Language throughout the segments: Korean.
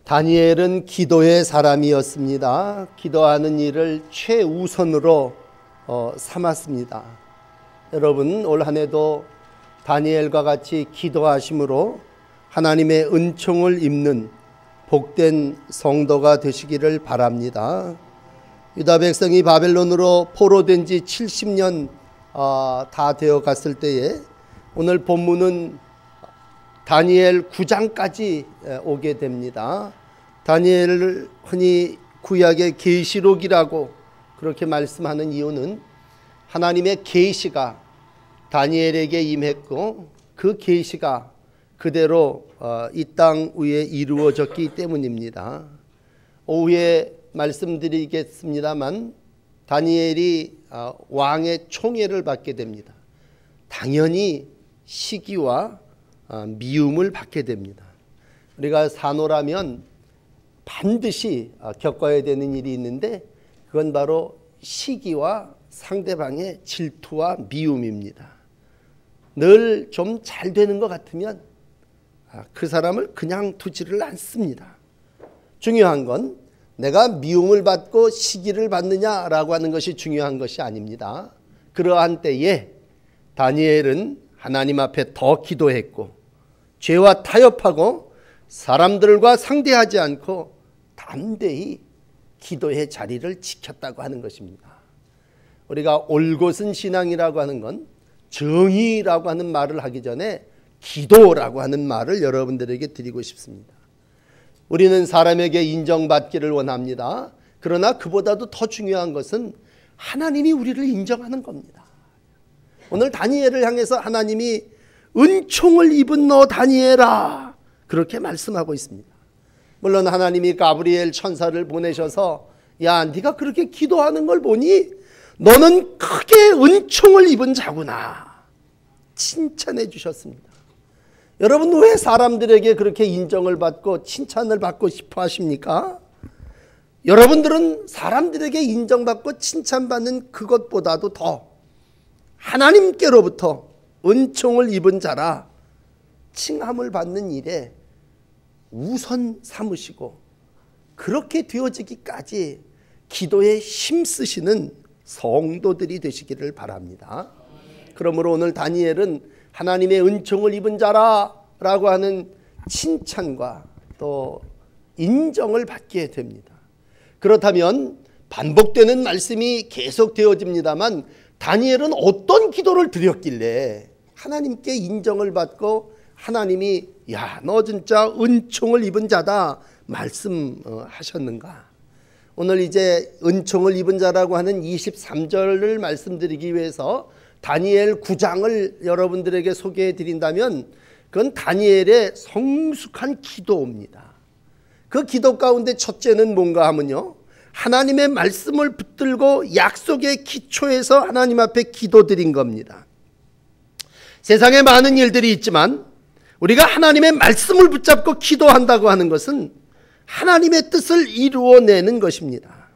다니엘은 기도의 사람이었습니다. 기도하는 일을 최우선으로 삼았습니다. 여러분, 올 한 해도 다니엘과 같이 기도하심으로 하나님의 은총을 입는 복된 성도가 되시기를 바랍니다. 유다 백성이 바벨론으로 포로된 지 70년 다 되어 갔을 때에 오늘 본문은 다니엘 9장까지 오게 됩니다. 다니엘을 흔히 구약의 계시록이라고 그렇게 말씀하는 이유는 하나님의 계시가 다니엘에게 임했고 그 계시가 그대로 이 땅 위에 이루어졌기 때문입니다. 오후에 말씀드리겠습니다만 다니엘이 왕의 총애를 받게 됩니다. 당연히 시기와 미움을 받게 됩니다. 우리가 산호라면 반드시 겪어야 되는 일이 있는데 그건 바로 시기와 상대방의 질투와 미움입니다. 늘 좀 잘 되는 것 같으면 그 사람을 그냥 두지를 않습니다. 중요한 건 내가 미움을 받고 시기를 받느냐라고 하는 것이 중요한 것이 아닙니다. 그러한 때에 다니엘은 하나님 앞에 더 기도했고 죄와 타협하고 사람들과 상대하지 않고 담대히 기도의 자리를 지켰다고 하는 것입니다. 우리가 올곧은 신앙이라고 하는 건 정의라고 하는 말을 하기 전에 기도라고 하는 말을 여러분들에게 드리고 싶습니다. 우리는 사람에게 인정받기를 원합니다. 그러나 그보다도 더 중요한 것은 하나님이 우리를 인정하는 겁니다. 오늘 다니엘을 향해서 하나님이 은총을 입은 너 다니엘아 그렇게 말씀하고 있습니다. 물론 하나님이 가브리엘 천사를 보내셔서 야 네가 그렇게 기도하는 걸 보니 너는 크게 은총을 입은 자구나 칭찬해 주셨습니다. 여러분 왜 사람들에게 그렇게 인정을 받고 칭찬을 받고 싶어 하십니까? 여러분들은 사람들에게 인정받고 칭찬받는 그것보다도 더 하나님께로부터 은총을 입은 자라 칭함을 받는 일에 우선 삼으시고 그렇게 되어지기까지 기도에 힘쓰시는 성도들이 되시기를 바랍니다. 그러므로 오늘 다니엘은 하나님의 은총을 입은 자라라고 하는 칭찬과 또 인정을 받게 됩니다. 그렇다면 반복되는 말씀이 계속 되어집니다만 다니엘은 어떤 기도를 드렸길래 하나님께 인정을 받고 하나님이 야, 너 진짜 은총을 입은 자다 말씀하셨는가? 오늘 이제 은총을 입은 자라고 하는 23절을 말씀드리기 위해서 다니엘 9장을 여러분들에게 소개해 드린다면 그건 다니엘의 성숙한 기도입니다. 그 기도 가운데 첫째는 뭔가 하면요, 하나님의 말씀을 붙들고 약속의 기초에서 하나님 앞에 기도드린 겁니다. 세상에 많은 일들이 있지만 우리가 하나님의 말씀을 붙잡고 기도한다고 하는 것은 하나님의 뜻을 이루어내는 것입니다.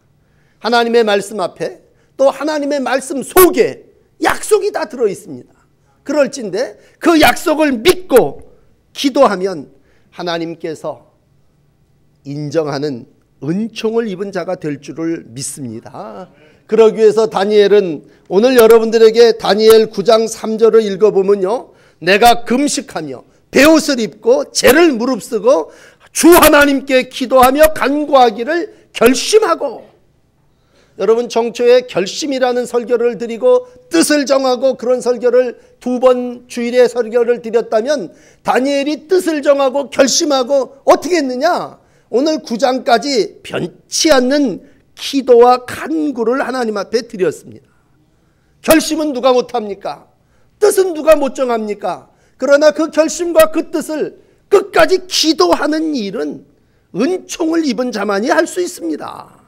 하나님의 말씀 앞에 또 하나님의 말씀 속에 약속이 다 들어있습니다. 그럴진데 그 약속을 믿고 기도하면 하나님께서 인정하는 은총을 입은 자가 될 줄을 믿습니다. 그러기 위해서 다니엘은 오늘 여러분들에게 다니엘 9장 3절을 읽어보면요, 내가 금식하며 베옷을 입고 죄를 무릅쓰고 주 하나님께 기도하며 간구하기를 결심하고, 여러분 정초에 결심이라는 설교를 드리고 뜻을 정하고 그런 설교를 2번 주일에 설교를 드렸다면 다니엘이 뜻을 정하고 결심하고 어떻게 했느냐? 오늘 9장까지 변치 않는 기도와 간구를 하나님 앞에 드렸습니다. 결심은 누가 못합니까? 뜻은 누가 못 정합니까? 그러나 그 결심과 그 뜻을 끝까지 기도하는 일은 은총을 입은 자만이 할 수 있습니다.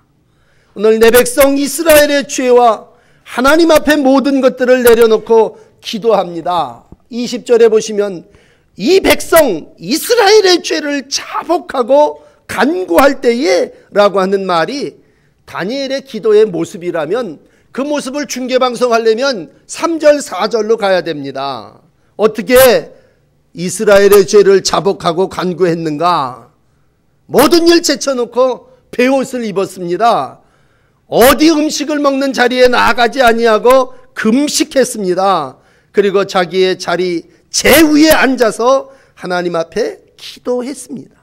오늘 내 백성 이스라엘의 죄와 하나님 앞에 모든 것들을 내려놓고 기도합니다. 20절에 보시면 이 백성 이스라엘의 죄를 자복하고 간구할 때에 라고 하는 말이 다니엘의 기도의 모습이라면 그 모습을 중계방송하려면 3절 4절로 가야 됩니다. 어떻게 이스라엘의 죄를 자복하고 간구했는가? 모든 일 제쳐놓고 베옷을 입었습니다. 어디 음식을 먹는 자리에 나아가지 아니하고 금식했습니다. 그리고 자기의 자리 제위에 앉아서 하나님 앞에 기도했습니다.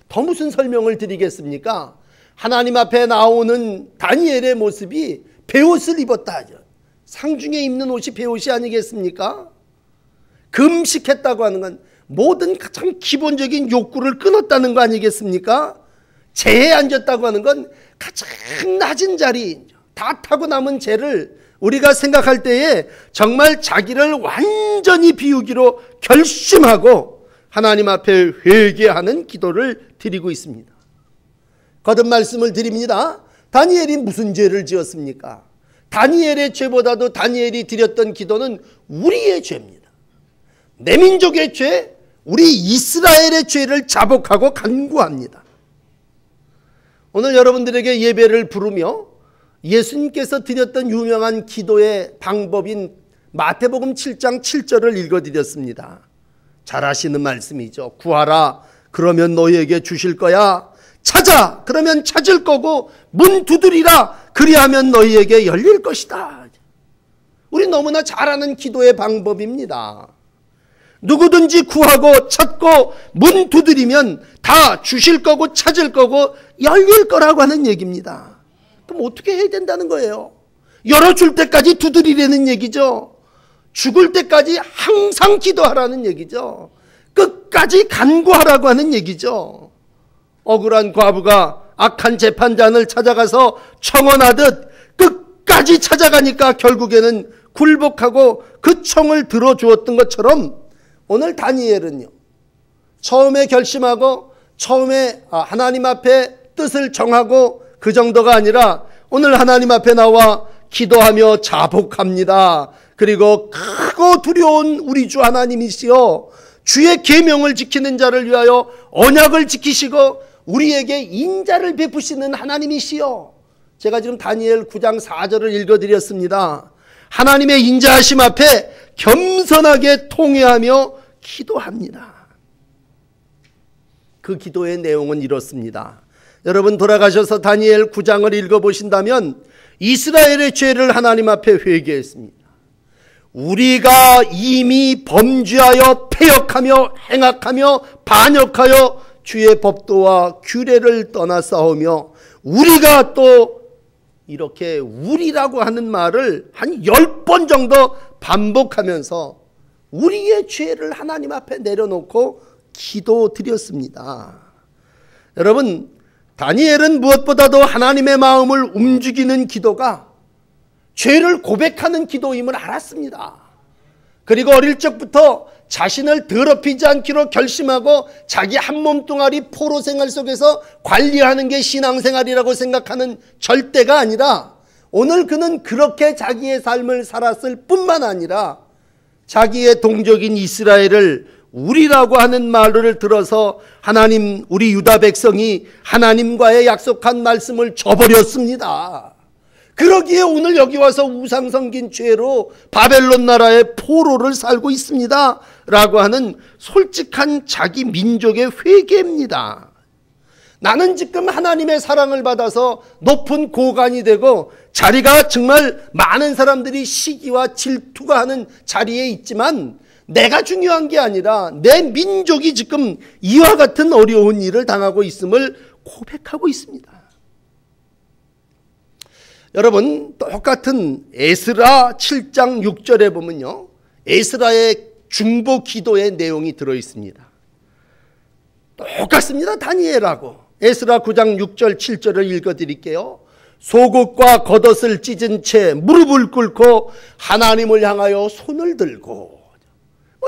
더 무슨 설명을 드리겠습니까? 하나님 앞에 나오는 다니엘의 모습이 베옷을 입었다 하죠. 상중에 입는 옷이 베옷이 아니겠습니까? 금식했다고 하는 건 모든 가장 기본적인 욕구를 끊었다는 거 아니겠습니까? 재에 앉았다고 하는 건 가장 낮은 자리, 다 타고 남은 재를 우리가 생각할 때에 정말 자기를 완전히 비우기로 결심하고 하나님 앞에 회개하는 기도를 드리고 있습니다. 거듭 말씀을 드립니다. 다니엘이 무슨 죄를 지었습니까? 다니엘의 죄보다도 다니엘이 드렸던 기도는 우리의 죄입니다. 내 민족의 죄, 우리 이스라엘의 죄를 자복하고 간구합니다. 오늘 여러분들에게 예배를 부르며 예수님께서 드렸던 유명한 기도의 방법인 마태복음 7장 7절을 읽어드렸습니다. 잘 아시는 말씀이죠. 구하라, 그러면 너희에게 주실 거야. 찾아, 그러면 찾을 거고, 문 두드리라, 그리하면 너희에게 열릴 것이다. 우리 너무나 잘 아는 기도의 방법입니다. 누구든지 구하고 찾고 문 두드리면 다 주실 거고 찾을 거고 열릴 거라고 하는 얘기입니다. 그럼 어떻게 해야 된다는 거예요? 열어줄 때까지 두드리라는 얘기죠. 죽을 때까지 항상 기도하라는 얘기죠. 끝까지 간구하라고 하는 얘기죠. 억울한 과부가 악한 재판장을 찾아가서 청원하듯 끝까지 찾아가니까 결국에는 굴복하고 그 청을 들어주었던 것처럼 오늘 다니엘은요, 처음에 결심하고 처음에 하나님 앞에 뜻을 정하고 그 정도가 아니라 오늘 하나님 앞에 나와 기도하며 자복합니다. 그리고 크고 두려운 우리 주 하나님이시여, 주의 계명을 지키는 자를 위하여 언약을 지키시고 우리에게 인자를 베푸시는 하나님이시여. 제가 지금 다니엘 9장 4절을 읽어드렸습니다. 하나님의 인자하심 앞에 겸손하게 통회하며 기도합니다. 그 기도의 내용은 이렇습니다. 여러분 돌아가셔서 다니엘 9장을 읽어보신다면 이스라엘의 죄를 하나님 앞에 회개했습니다. 우리가 이미 범죄하여 패역하며 행악하며 반역하여 주의 법도와 규례를 떠나 싸우며, 우리가 또 이렇게 우리라고 하는 말을 한 10번 정도 반복하면서 우리의 죄를 하나님 앞에 내려놓고 기도드렸습니다. 여러분, 다니엘은 무엇보다도 하나님의 마음을 움직이는 기도가 죄를 고백하는 기도임을 알았습니다. 그리고 어릴 적부터 자신을 더럽히지 않기로 결심하고 자기 한 몸뚱아리 포로 생활 속에서 관리하는 게 신앙생활이라고 생각하는 절대가 아니라, 오늘 그는 그렇게 자기의 삶을 살았을 뿐만 아니라 자기의 동족인 이스라엘을 우리라고 하는 말을 들어서 하나님, 우리 유다 백성이 하나님과의 약속한 말씀을 저버렸습니다. 그러기에 오늘 여기 와서 우상 섬긴 죄로 바벨론 나라의 포로를 살고 있습니다 라고 하는 솔직한 자기 민족의 회개입니다. 나는 지금 하나님의 사랑을 받아서 높은 고관이 되고 자리가 정말 많은 사람들이 시기와 질투가 하는 자리에 있지만, 내가 중요한 게 아니라 내 민족이 지금 이와 같은 어려운 일을 당하고 있음을 고백하고 있습니다. 여러분, 똑같은 에스라 7장 6절에 보면요, 에스라의 중보 기도의 내용이 들어있습니다. 똑같습니다. 다니엘하고. 에스라 9장 6절 7절을 읽어드릴게요. 속옷과 겉옷을 찢은 채 무릎을 꿇고 하나님을 향하여 손을 들고.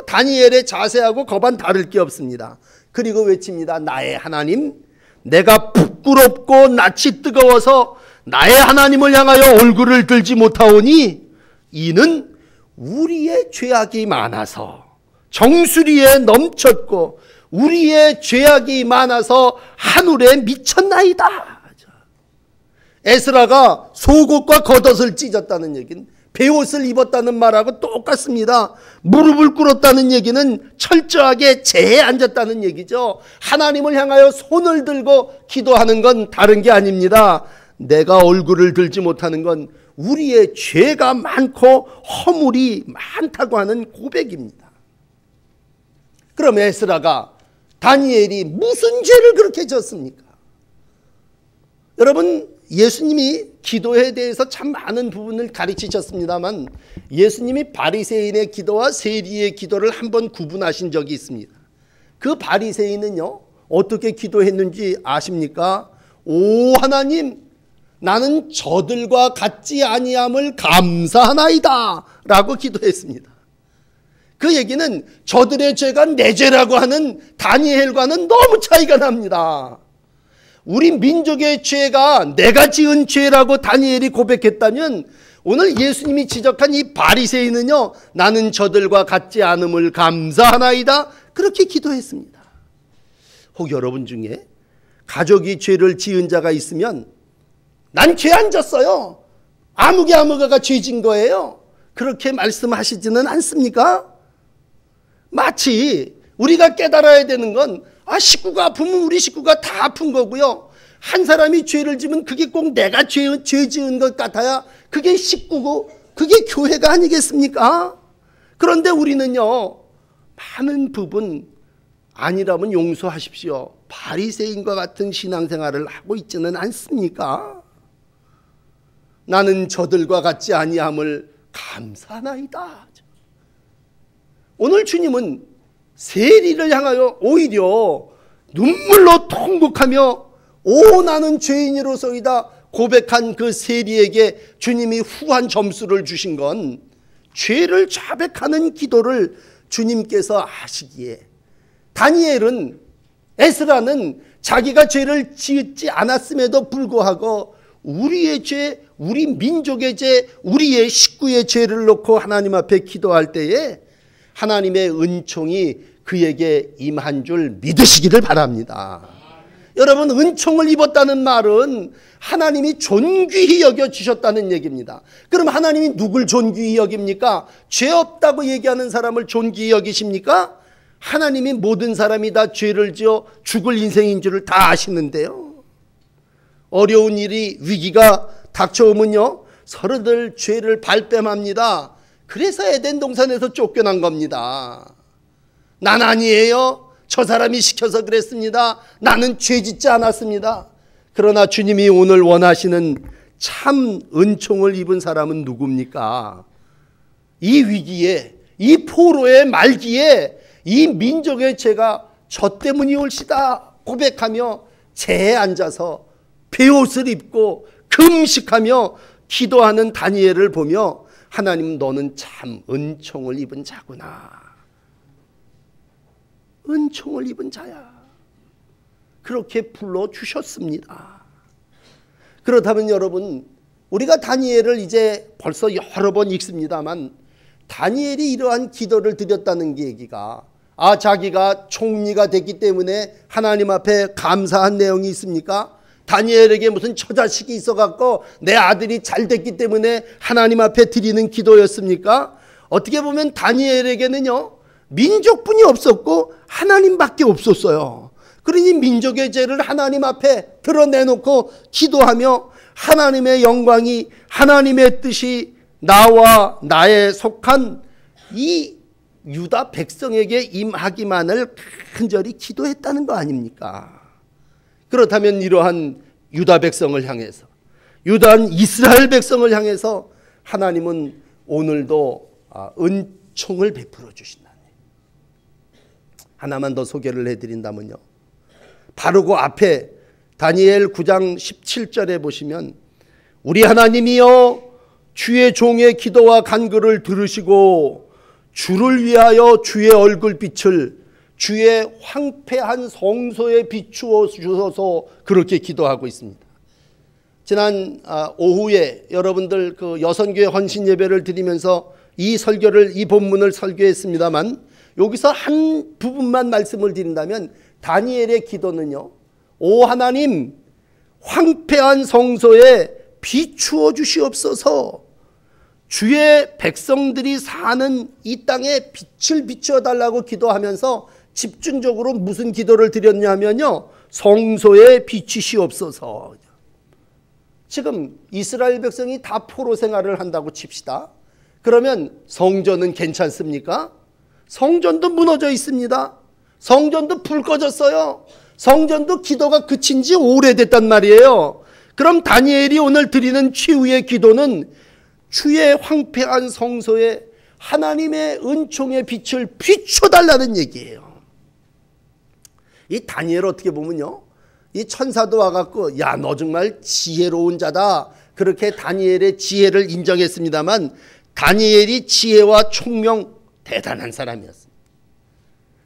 다니엘의 자세하고 거반 다를 게 없습니다. 그리고 외칩니다. 나의 하나님, 내가 부끄럽고 낯이 뜨거워서 나의 하나님을 향하여 얼굴을 들지 못하오니 이는 우리의 죄악이 많아서 정수리에 넘쳤고 우리의 죄악이 많아서 하늘에 미쳤나이다. 에스라가 속옷과 겉옷을 찢었다는 얘기는 베옷을 입었다는 말하고 똑같습니다. 무릎을 꿇었다는 얘기는 철저하게 재에 앉았다는 얘기죠. 하나님을 향하여 손을 들고 기도하는 건 다른 게 아닙니다. 내가 얼굴을 들지 못하는 건 우리의 죄가 많고 허물이 많다고 하는 고백입니다. 그럼 에스라가, 다니엘이 무슨 죄를 그렇게 졌습니까? 여러분, 예수님이 기도에 대해서 참 많은 부분을 가르치셨습니다만 예수님이 바리새인의 기도와 세리의 기도를 한번 구분하신 적이 있습니다. 그 바리새인은요, 어떻게 기도했는지 아십니까? 오 하나님, 나는 저들과 같지 아니함을 감사하나이다 라고 기도했습니다. 그 얘기는 저들의 죄가 내 죄라고 하는 다니엘과는 너무 차이가 납니다. 우리 민족의 죄가 내가 지은 죄라고 다니엘이 고백했다면 오늘 예수님이 지적한 이 바리새인은요, 나는 저들과 같지 않음을 감사하나이다 그렇게 기도했습니다. 혹 여러분 중에 가족이 죄를 지은 자가 있으면 난 죄 안 졌어요, 아무개아무개가 죄진 거예요, 그렇게 말씀하시지는 않습니까? 마치 우리가 깨달아야 되는 건 식구가 아프면 우리 식구가 다 아픈 거고요, 한 사람이 죄를 지면 그게 꼭 내가 죄 지은 것 같아야 그게 식구고 그게 교회가 아니겠습니까? 그런데 우리는요, 많은 부분 아니라면 용서하십시오, 바리새인과 같은 신앙생활을 하고 있지는 않습니까? 나는 저들과 같지 아니함을 감사하나이다. 오늘 주님은 세리를 향하여 오히려 눈물로 통곡하며 오 나는 죄인이로소이다 고백한 그 세리에게 주님이 후한 점수를 주신 건 죄를 자백하는 기도를 주님께서 아시기에, 다니엘은, 에스라는 자기가 죄를 짓지 않았음에도 불구하고 우리의 죄, 우리 민족의 죄, 우리의 식구의 죄를 놓고 하나님 앞에 기도할 때에 하나님의 은총이 그에게 임한 줄 믿으시기를 바랍니다. 여러분, 은총을 입었다는 말은 하나님이 존귀히 여겨주셨다는 얘기입니다. 그럼 하나님이 누굴 존귀히 여깁니까? 죄 없다고 얘기하는 사람을 존귀히 여기십니까? 하나님이 모든 사람이 다 죄를 지어 죽을 인생인 줄을 다 아시는데요, 어려운 일이, 위기가 닥쳐오면요, 서로들 죄를 발뺌합니다. 그래서 에덴 동산에서 쫓겨난 겁니다. 난 아니에요, 저 사람이 시켜서 그랬습니다, 나는 죄 짓지 않았습니다. 그러나 주님이 오늘 원하시는 참 은총을 입은 사람은 누굽니까? 이 위기에, 이 포로의 말기에 이 민족의 죄가 저 때문이 올시다 고백하며 재에 앉아서 베옷을 입고 금식하며 기도하는 다니엘을 보며 하나님, 너는 참 은총을 입은 자구나, 은총을 입은 자야, 그렇게 불러주셨습니다. 그렇다면 여러분, 우리가 다니엘을 이제 벌써 여러 번 읽습니다만 다니엘이 이러한 기도를 드렸다는 얘기가 자기가 총리가 됐기 때문에 하나님 앞에 감사한 내용이 있습니까? 다니엘에게 무슨 처자식이 있어갖고 내 아들이 잘 됐기 때문에 하나님 앞에 드리는 기도였습니까? 어떻게 보면 다니엘에게는요, 민족뿐이 없었고 하나님밖에 없었어요. 그러니 민족의 죄를 하나님 앞에 드러내놓고 기도하며 하나님의 영광이, 하나님의 뜻이 나와 나에 속한 이 유다 백성에게 임하기만을 간절히 기도했다는 거 아닙니까? 그렇다면 이러한 유다 백성을 향해서, 유다한 이스라엘 백성을 향해서 하나님은 오늘도 은총을 베풀어 주신다니. 하나만 더 소개를 해드린다면요, 바로 그 앞에 다니엘 9장 17절에 보시면 우리 하나님이여 주의 종의 기도와 간구를 들으시고 주를 위하여 주의 얼굴빛을 주의 황폐한 성소에 비추어 주셔서 그렇게 기도하고 있습니다. 지난 오후에 여러분들 그 여선교회 헌신 예배를 드리면서 이 설교를, 이 본문을 설교했습니다만 여기서 한 부분만 말씀을 드린다면 다니엘의 기도는요, 오 하나님, 황폐한 성소에 비추어 주시옵소서, 주의 백성들이 사는 이 땅에 빛을 비춰달라고 기도하면서 집중적으로 무슨 기도를 드렸냐면요, 성소에 비추시옵소서. 지금 이스라엘 백성이 다 포로 생활을 한다고 칩시다. 그러면 성전은 괜찮습니까? 성전도 무너져 있습니다. 성전도 불 꺼졌어요. 성전도 기도가 그친 지 오래됐단 말이에요. 그럼 다니엘이 오늘 드리는 최후의 기도는 주의 황폐한 성소에 하나님의 은총의 빛을 비춰달라는 얘기예요. 이 다니엘 어떻게 보면요, 이 천사도 와갖고 야, 너 정말 지혜로운 자다, 그렇게 다니엘의 지혜를 인정했습니다만 다니엘이 지혜와 총명 대단한 사람이었습니다.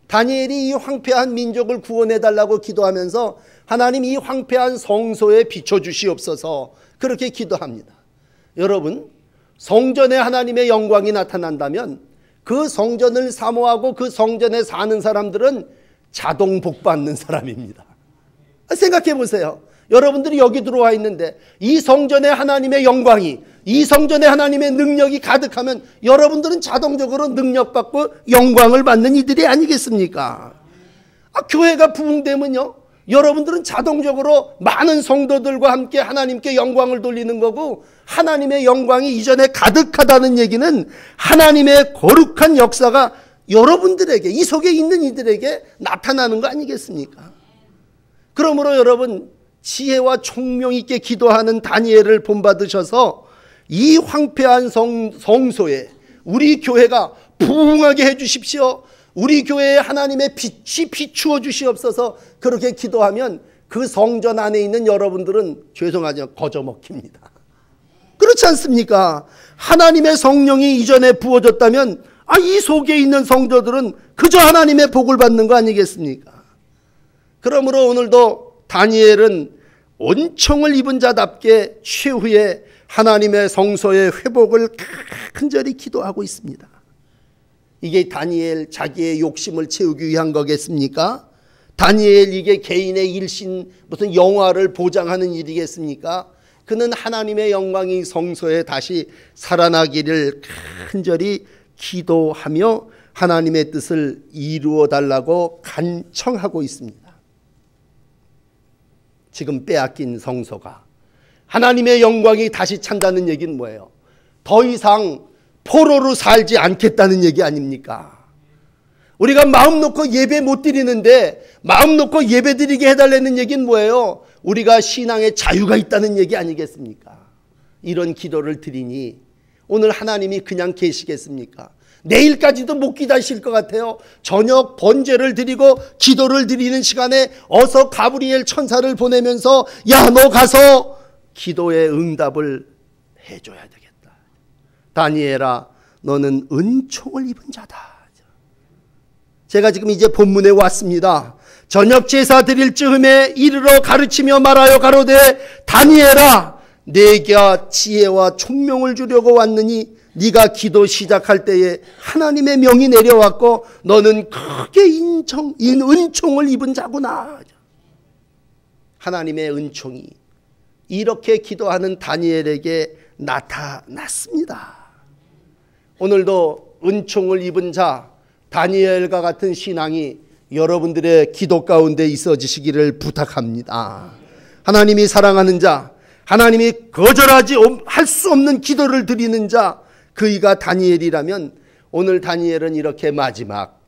다니엘이 이 황폐한 민족을 구원해달라고 기도하면서 하나님 이 황폐한 성소에 비춰주시옵소서 그렇게 기도합니다. 여러분, 성전에 하나님의 영광이 나타난다면 그 성전을 사모하고 그 성전에 사는 사람들은 자동 복받는 사람입니다. 생각해 보세요. 여러분들이 여기 들어와 있는데 이 성전에 하나님의 영광이, 이 성전에 하나님의 능력이 가득하면 여러분들은 자동적으로 능력받고 영광을 받는 이들이 아니겠습니까? 교회가 부흥되면요, 여러분들은 자동적으로 많은 성도들과 함께 하나님께 영광을 돌리는 거고, 하나님의 영광이 이전에 가득하다는 얘기는 하나님의 거룩한 역사가 여러분들에게, 이 속에 있는 이들에게 나타나는 거 아니겠습니까? 그러므로 여러분, 지혜와 총명 있게 기도하는 다니엘을 본받으셔서 이 황폐한 성소에 우리 교회가 부흥하게 해주십시오. 우리 교회에 하나님의 빛이 비추어 주시옵소서 그렇게 기도하면 그 성전 안에 있는 여러분들은 죄송하지만 거저먹힙니다. 그렇지 않습니까? 하나님의 성령이 이전에 부어졌다면 이 속에 있는 성도들은 그저 하나님의 복을 받는 거 아니겠습니까? 그러므로 오늘도 다니엘은 은총을 입은 자답게 최후의 하나님의 성소의 회복을 간절히 기도하고 있습니다. 이게 다니엘 자기의 욕심을 채우기 위한 거겠습니까? 다니엘 이게 개인의 일신 무슨 영화를 보장하는 일이겠습니까? 그는 하나님의 영광이 성소에 다시 살아나기를 간절히 기도하며 하나님의 뜻을 이루어 달라고 간청하고 있습니다. 지금 빼앗긴 성소가 하나님의 영광이 다시 찬다는 얘기는 뭐예요? 더 이상 포로로 살지 않겠다는 얘기 아닙니까? 우리가 마음 놓고 예배 못 드리는데 마음 놓고 예배 드리게 해달라는 얘기는 뭐예요? 우리가 신앙의 자유가 있다는 얘기 아니겠습니까? 이런 기도를 드리니 오늘 하나님이 그냥 계시겠습니까? 내일까지도 못 기다리실 것 같아요. 저녁 번제를 드리고 기도를 드리는 시간에 어서 가브리엘 천사를 보내면서 야, 너 가서 기도의 응답을 해줘야 되겠다. 다니엘아, 너는 은총을 입은 자다. 제가 지금 이제 본문에 왔습니다. 저녁 제사 드릴 즈음에 이르러 가르치며 말하여 가로되 다니엘아, 내가 지혜와 총명을 주려고 왔느니 네가 기도 시작할 때에 하나님의 명이 내려왔고 너는 크게 은총을 입은 자구나. 하나님의 은총이 이렇게 기도하는 다니엘에게 나타났습니다. 오늘도 은총을 입은 자 다니엘과 같은 신앙이 여러분들의 기도 가운데 있어지시기를 부탁합니다. 하나님이 사랑하는 자, 하나님이 거절하지 할 수 없는 기도를 드리는 자, 그이가 다니엘이라면 오늘 다니엘은 이렇게 마지막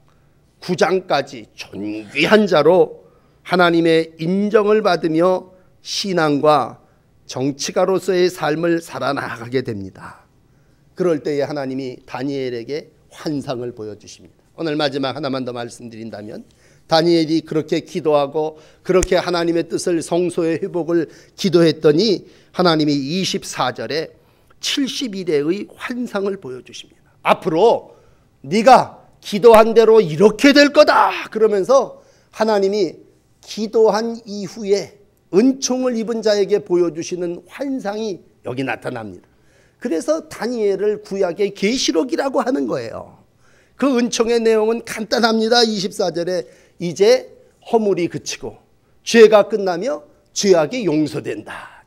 9장까지 존귀한 자로 하나님의 인정을 받으며 신앙과 정치가로서의 삶을 살아나가게 됩니다. 그럴 때에 하나님이 다니엘에게 환상을 보여주십니다. 오늘 마지막 하나만 더 말씀드린다면 다니엘이 그렇게 기도하고 그렇게 하나님의 뜻을 성소의 회복을 기도했더니 하나님이 24절에 70일의 환상을 보여주십니다. 앞으로 네가 기도한 대로 이렇게 될 거다 그러면서 하나님이 기도한 이후에 은총을 입은 자에게 보여주시는 환상이 여기 나타납니다. 그래서 다니엘을 구약의 계시록이라고 하는 거예요. 그 은총의 내용은 간단합니다. 24절에 이제 허물이 그치고 죄가 끝나며 죄악이 용서된다.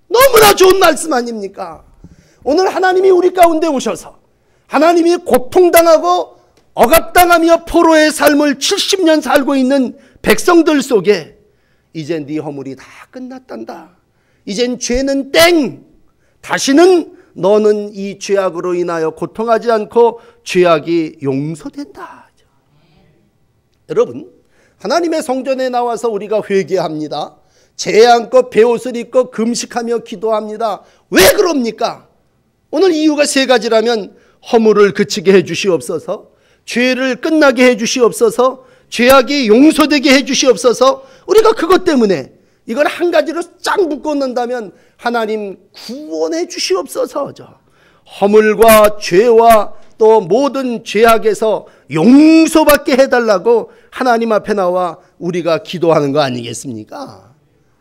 너무나 좋은 말씀 아닙니까? 오늘 하나님이 우리 가운데 오셔서 하나님이 고통당하고 억압당하며 포로의 삶을 70년 살고 있는 백성들 속에 이제 네 허물이 다 끝났단다. 이젠 죄는 땡. 다시는 너는 이 죄악으로 인하여 고통하지 않고 죄악이 용서된다. 여러분, 하나님의 성전에 나와서 우리가 회개합니다. 죄 안고 베옷을 입고 금식하며 기도합니다. 왜 그럽니까? 오늘 이유가 세 가지라면 허물을 그치게 해주시옵소서, 죄를 끝나게 해주시옵소서, 죄악이 용서되게 해주시옵소서. 우리가 그것 때문에 이걸 한 가지로 쫙 묶어 놓는다면 하나님 구원해 주시옵소서. 허물과 죄와 또 모든 죄악에서 용서받게 해달라고 하나님 앞에 나와 우리가 기도하는 거 아니겠습니까?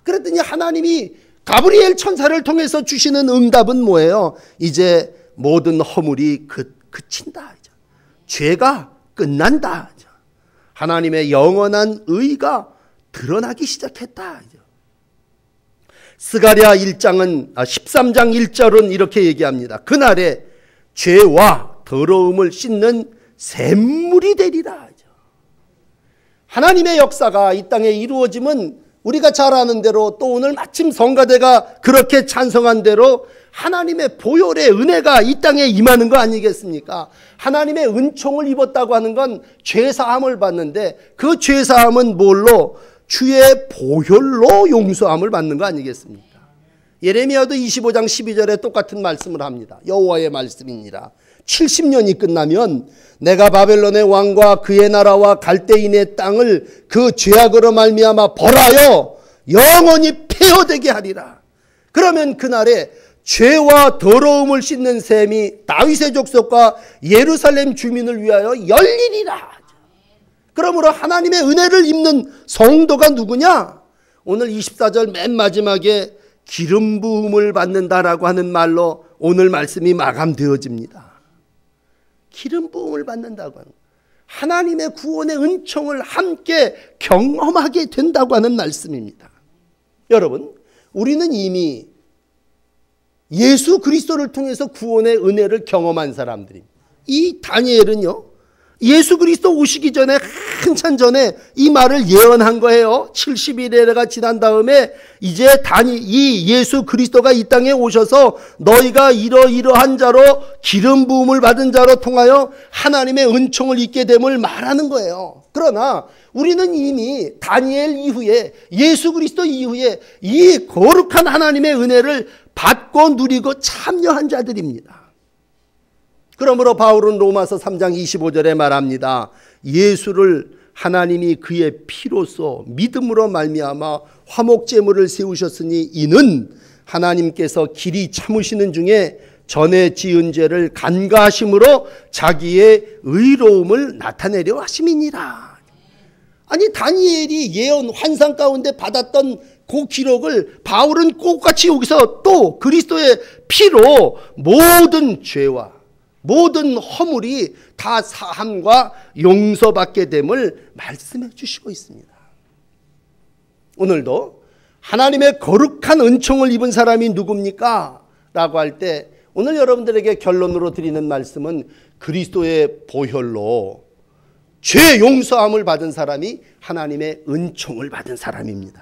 그랬더니 하나님이 가브리엘 천사를 통해서 주시는 응답은 뭐예요? 이제 모든 허물이 그친다. 죄가 끝난다. 하나님의 영원한 의가 드러나기 시작했다. 스가랴 13장 1절은 이렇게 얘기합니다. 그날에 죄와 더러움을 씻는 샘물이 되리라. 하나님의 역사가 이 땅에 이루어짐은 우리가 잘 아는 대로, 또 오늘 마침 성가대가 그렇게 찬성한 대로 하나님의 보혈의 은혜가 이 땅에 임하는 거 아니겠습니까? 하나님의 은총을 입었다고 하는 건 죄사함을 받는데, 그 죄사함은 뭘로? 주의 보혈로 용서함을 받는 거 아니겠습니까? 예레미야도 25장 12절에 똑같은 말씀을 합니다. 여호와의 말씀입니다. 70년이 끝나면 내가 바벨론의 왕과 그의 나라와 갈대인의 땅을 그 죄악으로 말미암아 벌하여 영원히 폐허되게 하리라. 그러면 그날에 죄와 더러움을 씻는 셈이 다윗의 족속과 예루살렘 주민을 위하여 열리리라. 그러므로 하나님의 은혜를 입는 성도가 누구냐? 오늘 24절 맨 마지막에 기름 부음을 받는다라고 하는 말로 오늘 말씀이 마감되어집니다. 기름 부음을 받는다고 하는, 하나님의 구원의 은총을 함께 경험하게 된다고 하는 말씀입니다. 여러분, 우리는 이미 예수 그리스도를 통해서 구원의 은혜를 경험한 사람들입니다. 이 다니엘은요, 예수 그리스도 오시기 전에, 한참 전에 이 말을 예언한 거예요. 70일에가 지난 다음에 이제 이 예수 그리스도가 이 땅에 오셔서 너희가 이러이러한 자로 기름 부음을 받은 자로 통하여 하나님의 은총을 입게 됨을 말하는 거예요. 그러나 우리는 이미 다니엘 이후에, 예수 그리스도 이후에 이 거룩한 하나님의 은혜를 받고 누리고 참여한 자들입니다. 그러므로 바울은 로마서 3장 25절에 말합니다. 예수를 하나님이 그의 피로써 믿음으로 말미암아 화목제물을 세우셨으니 이는 하나님께서 길이 참으시는 중에 전에 지은 죄를 간과하심으로 자기의 의로움을 나타내려 하심이니라. 아니, 다니엘이 예언 환상 가운데 받았던 그 기록을 바울은 똑같이 여기서 또 그리스도의 피로 모든 죄와 모든 허물이 다 사함과 용서받게 됨을 말씀해 주시고 있습니다. 오늘도 하나님의 거룩한 은총을 입은 사람이 누굽니까? 라고 할 때 오늘 여러분들에게 결론으로 드리는 말씀은 그리스도의 보혈로 죄 용서함을 받은 사람이 하나님의 은총을 받은 사람입니다.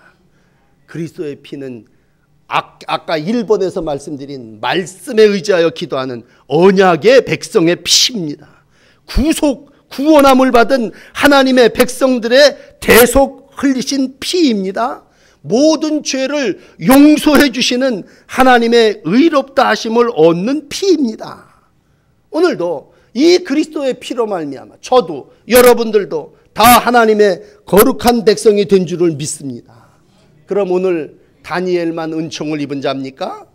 그리스도의 피는 아까 1번에서 말씀드린 말씀에 의지하여 기도하는 언약의 백성의 피입니다. 구원함을 받은 하나님의 백성들의 대속 흘리신 피입니다. 모든 죄를 용서해 주시는 하나님의 의롭다 하심을 얻는 피입니다. 오늘도 이 그리스도의 피로 말미암아 저도 여러분들도 다 하나님의 거룩한 백성이 된 줄을 믿습니다. 그럼 오늘 다니엘만 은총을 입은 자입니까?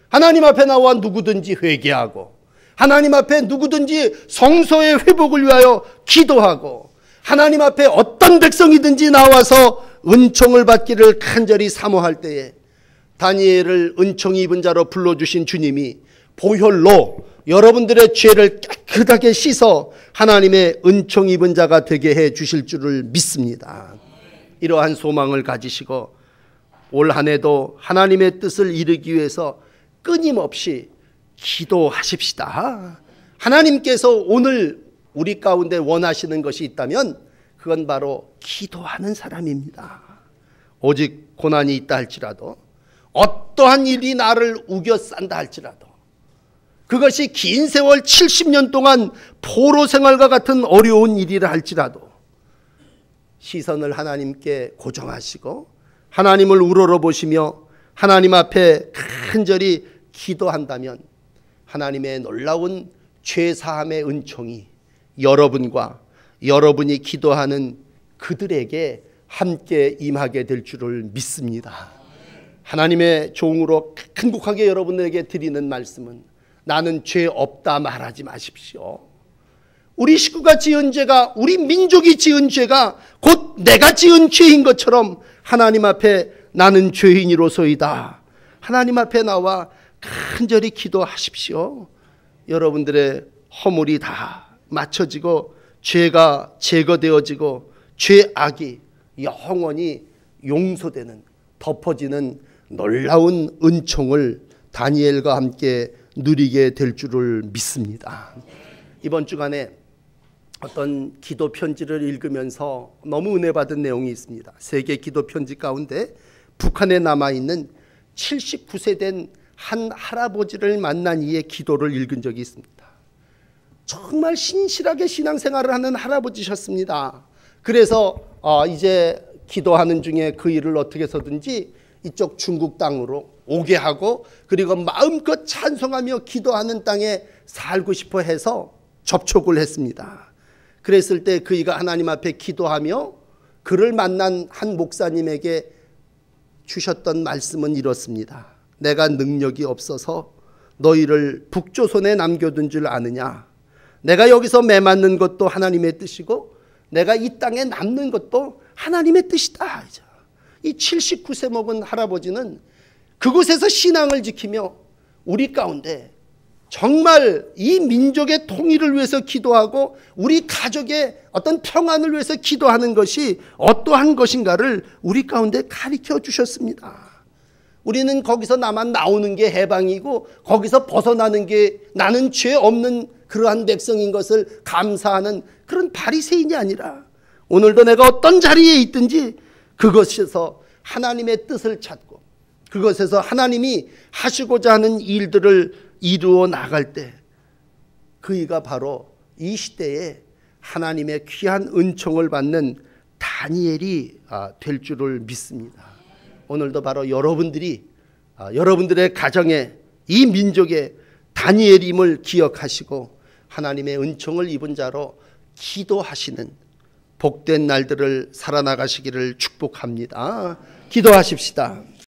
하나님 앞에 나와 누구든지 회개하고 하나님 앞에 누구든지 성소의 회복을 위하여 기도하고 하나님 앞에 어떤 백성이든지 나와서 은총을 받기를 간절히 사모할 때에 다니엘을 은총 입은 자로 불러주신 주님이 보혈로 여러분들의 죄를 깨끗하게 씻어 하나님의 은총 입은 자가 되게 해 주실 줄을 믿습니다. 이러한 소망을 가지시고 올 한 해도 하나님의 뜻을 이루기 위해서 끊임없이 기도하십시다. 하나님께서 오늘 우리 가운데 원하시는 것이 있다면 그건 바로 기도하는 사람입니다. 오직 고난이 있다 할지라도, 어떠한 일이 나를 우겨싼다 할지라도, 그것이 긴 세월 70년 동안 포로 생활과 같은 어려운 일이라 할지라도 시선을 하나님께 고정하시고 하나님을 우러러보시며 하나님 앞에 간절히 기도한다면 하나님의 놀라운 죄사함의 은총이 여러분과 여러분이 기도하는 그들에게 함께 임하게 될 줄을 믿습니다. 하나님의 종으로 간곡하게 여러분에게 드리는 말씀은, 나는 죄 없다 말하지 마십시오. 우리 식구가 지은 죄가, 우리 민족이 지은 죄가 곧 내가 지은 죄인 것처럼 하나님 앞에 나는 죄인이로소이다, 하나님 앞에 나와 간절히 기도하십시오. 여러분들의 허물이 다 맞춰지고 죄가 제거되어지고 죄악이 영원히 용서되는, 덮어지는 놀라운 은총을 다니엘과 함께 누리게 될 줄을 믿습니다. 이번 주간에 어떤 기도 편지를 읽으면서 너무 은혜 받은 내용이 있습니다. 세계 기도 편지 가운데 북한에 남아있는 79세 된 한 할아버지를 만난 이의 기도를 읽은 적이 있습니다. 정말 신실하게 신앙생활을 하는 할아버지셨습니다. 그래서 이제 기도하는 중에 그 일을 어떻게 해서든지 이쪽 중국 땅으로 오게 하고, 그리고 마음껏 찬송하며 기도하는 땅에 살고 싶어 해서 접촉을 했습니다. 그랬을 때 그이가 하나님 앞에 기도하며 그를 만난 한 목사님에게 주셨던 말씀은 이렇습니다. 내가 능력이 없어서 너희를 북조선에 남겨둔 줄 아느냐. 내가 여기서 매맞는 것도 하나님의 뜻이고 내가 이 땅에 남는 것도 하나님의 뜻이다. 이 79세 먹은 할아버지는 그곳에서 신앙을 지키며 우리 가운데 정말 이 민족의 통일을 위해서 기도하고 우리 가족의 어떤 평안을 위해서 기도하는 것이 어떠한 것인가를 우리 가운데 가르쳐 주셨습니다. 우리는 거기서 나만 나오는 게 해방이고 거기서 벗어나는 게 나는 죄 없는 그러한 백성인 것을 감사하는 그런 바리새인이 아니라, 오늘도 내가 어떤 자리에 있든지 그것에서 하나님의 뜻을 찾고 그것에서 하나님이 하시고자 하는 일들을 이루어 나갈 때 그이가 바로 이 시대에 하나님의 귀한 은총을 받는 다니엘이 될 줄을 믿습니다. 오늘도 바로 여러분들이 여러분들의 가정에 이 민족의 다니엘임을 기억하시고 하나님의 은총을 입은 자로 기도하시는 복된 날들을 살아나가시기를 축복합니다. 기도하십시다.